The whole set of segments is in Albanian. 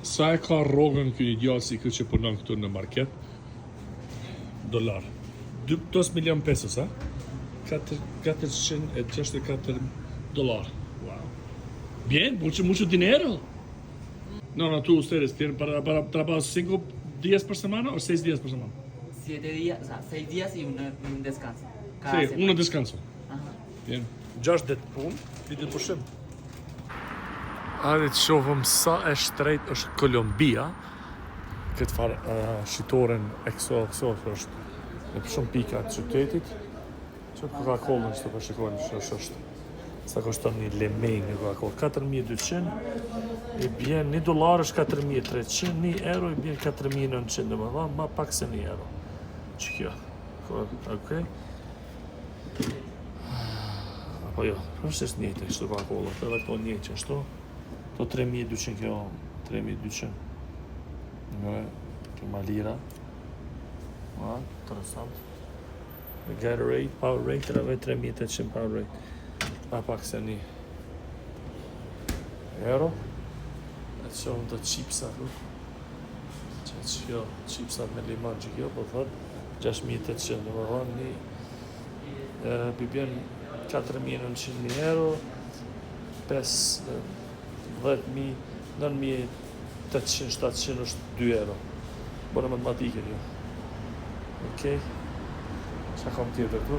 Sa e ka rrogën ky ideal si ky që punon këtu në market? $. 2 milion pesos, ha? $464. Wow. Bien, mucho dinero. No, tú ustedes tienen para trabajar 5 días por semana o 6 días por semana? 7 días, o sea, 6 días y un descanso. Sí, uno descanso. Ajá. Bien. 6 ditë punë, 2 ditë pushim. Hajde të shohëm sa e shtrejt është Kolombia. Këtë farë shitoren ekso është në shumë pika të qytetit. Që Coca-Cola është të përshikojnë që është. Sa koston një lemej në Coca-Cola? 4.200, i bjen $1 është 4.300, €1 i bjen 4.900, dhe më dha, ma pak se €1. Që kjo? Okej. Apo jo, është njëjtë kështu Coca-Cola, edhe këto njëjtë që ashtu. To 3.200 kjo, 3.200. Kjo ma lira. Interesant. Gatorade, Powerade, 3.800 Powerade. Ma pak se një €1. E të shohëm të chipsa këtu. Që kjo, chipsat me limon që kjo, po thot 6.800, dhe më thonë një bibjen 4.900 €, 10.000, 9.800-700 është €2. Bërë matematike kjo. Okej. Qa kam tjetër këtu?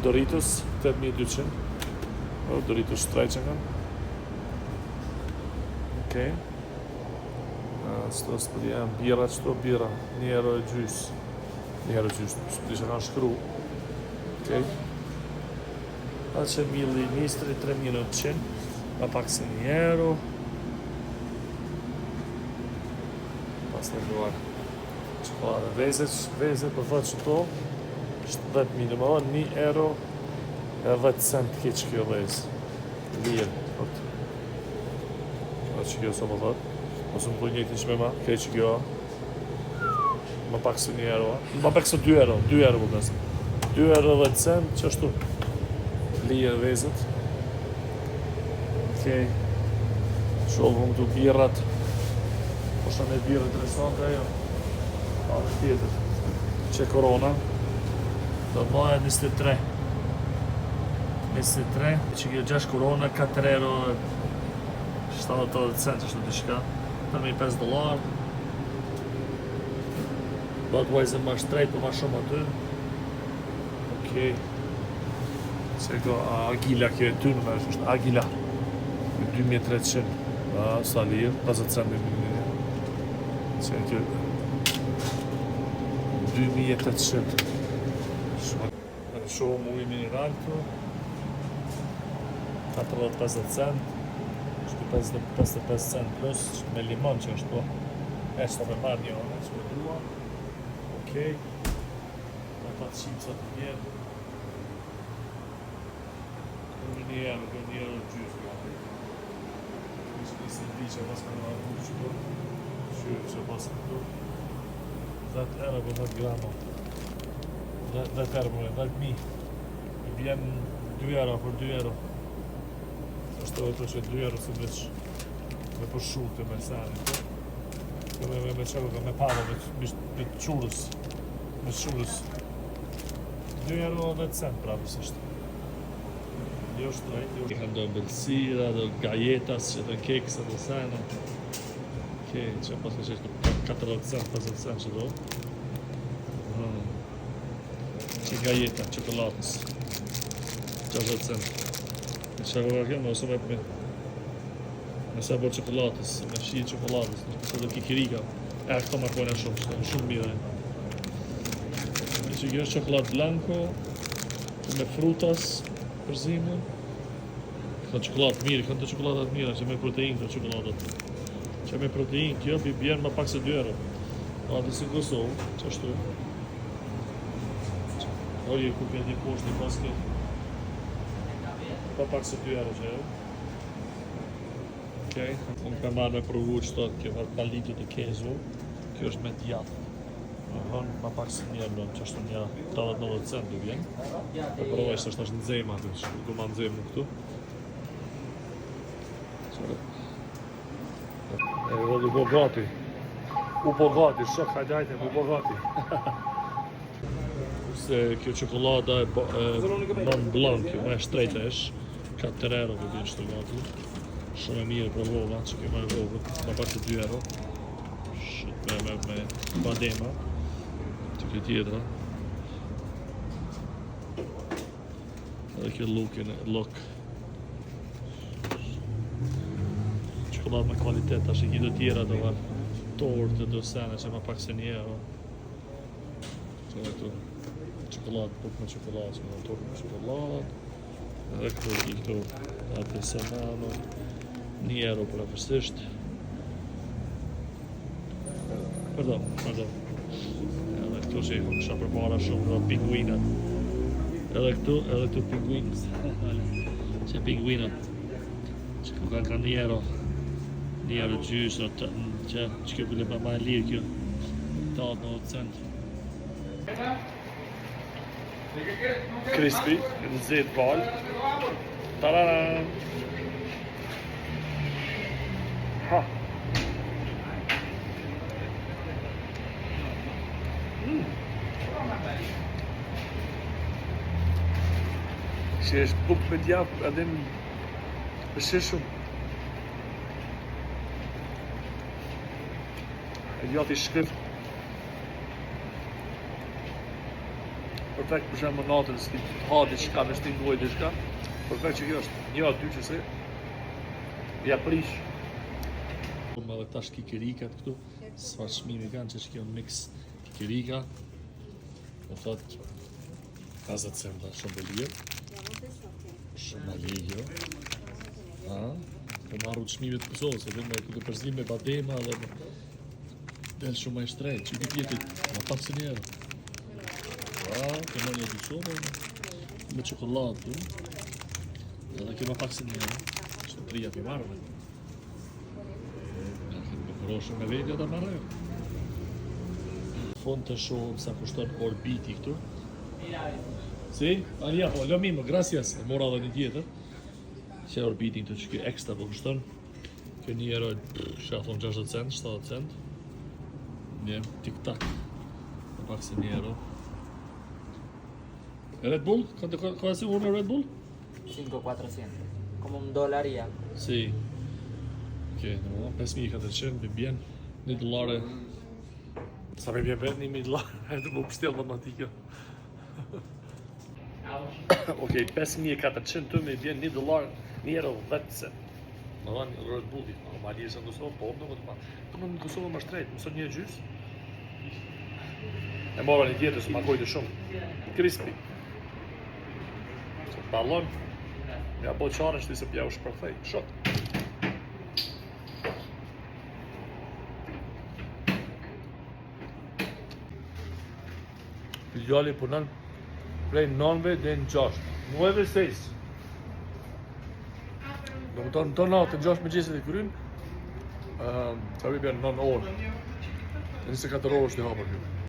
Doritos, 8.200. Doritos shtrajqen kam. Okej. Sto s'pëdi jam bira, qëto bira, €1 e gjys. €1 e gjys, s'pëdi që kanë shkru. Okej. A që milli nistri, 3.900, ma pak se €1. Pas në duar. Qokolade, vezet, për thot që to, 70.000, dhe më thonë €1 e 10 cent keq kjo vez. Lirë, thot. A që kjo sa më thot? Mos më njëjtë që me ma, keq kjo. Ma pak se €1, ma pak se €2, €2 më kësë. €2 e 10 cent, që ashtu. Lirë vezet. Okej. Shohëm këtu birrat. Po shë me birë interesante ajo. A dhe tjetër. Që korona. Do bëhe 23. 23. Që kjo 6 korona, €4 70 cent është në të shka. $3.5. Budweiser ma shtrejt, po ma shumë aty. Okej. Se këto Agila kjo e tynë me është Agila. 2.300. Sa lirë, 50 cent në një. Se kjo 2.800. Shumë ujë mineral këtu. 40-50 cent. Shtu 55 cent plus me limon që është po. Eshta me marrë një orë, që me dua. Okej. Ata të chipsat të vjetë. Kërë një €1 gjysë. Nisë në diqe pas me në arru që do. Që pas këtu. 10 € për 10 grama. 10 € për 10.000. I bjen €2 për €2. Ashtë të që €2 se veç me përshute me sani. Me qërë, me palo, me qurës. Me qurës. €2 10 cent pravësisht. Jo shtrejt, jo. Kanë do bëllësira, do gajetas, që do keksa, do sana. Okej, që pas në qeshtë 40 cent, 50 cent që do. Që gajeta, qokolatës. 60 cent. Në që ka kjo, në ose me sabor qokolatës, me shi qokolatës, në që do kikirika. Këto markojnë e shumë mire. Që kjo është qokolat blanco, me frutas, përzime. Këto qokolat mirë, këto qokolatat mira, që me protein këto qokolatat. Që me protein, kjo bjerë ma pak se €2. A dhe si Kosovë, që ashtu. Oje, ku për një poshtë një paske. Pa pak se €2 që e. Okej, unë ka marrë me provu që tot, kjo palitë të kezu. Kjo është me djatë. Ma pak se €1, që ashtu një 80-90 cent du vjen. E provoj se është në zema aty, që du ma në zemë këtu. U bo gati. U bo gati, shok hajdajte, u bo gati. Se kjo qokolada e non blanc, kjo me shtrejta esh. 4 euro për bjen shtërgati. Shumë e mirë për vova, që kjo me vovët, ma pak të 2 euro. Me badema. Që kjo tjetra. Edhe kjo lok. Çokoladë me kvalitet, tash i do tjera do var tortë do sene që ma pak se 1 euro. Që këtu çokoladë, buk me çokoladë, që me tortë me çokoladë. Edhe këtu atë semano 1 euro për afërsisht. Pardon. Edhe këtu që i kisha përpara shumë do pinguinat. Edhe këtu pinguinës. Që pinguinat. Që ku ka 1 euro. 1 euro gjysë, që kjo këlle pa ma e lirë kjo. 80 cent. Crispy, në zetë valë. Tarara! Ha! Që është buk me djavë, edhe më shishëm. E gjati shkrift. Perfekt për shemë natën, s'ti ha diçka, me s'ti ngoj diçka. Perfekt që kjo është 1-2 që se ja prish. Me dhe tash kikirikat këtu, s'far shmimi kanë që kjo mix kikirika. Më thot 50 centa, shumë për lirë. Shumë në ligjo. Po marru të shmimit të Kosovës, se me këtë përzim me badema dhe del shumë ma i shtrejt, që këtë jetit, ma pak se njerë. Këma një të sonë, me qokoladë, edhe këma pak se njerë, që të 3 për marrë. Me këroshu me vedja të marrë. Fond të shohëm sa kushton orbiti këtu. Si? Ja, po, lo mimo, gracias. Mora dhe një tjetër. Që orbitin të që kjo ekstra po kushton. Kjo 1 euro, shafon 60 cent, 70 cent. Një, tik-tak. Në pak se 1 euro. Red Bull? Ka si unë Red Bull? 5,400. Como $1 ya. Si. Okej, në më 5.400, mi bjen $1. Sa me bjen vetë $1.000, e të më pështel matematikë. Okej, 5.400 të me bjen $1, €1.10. Në dhanë një Red Bulli, ma lirë se në Kosovë, po në këtë ma. Të më në Kosovë më shtrejtë, më sot një gjysë. E mora një tjetër, se ma kojtë shumë. Crispy. Se ballon, ja bo qarën shti se pja u shpërthej. Shot. Djali punon prej 9 deri në 6. 9-6. Do më tonë në natë 6 me gjesit e krym. Sa vi bjerë 9 orë. 24 orë është i hapër kjo.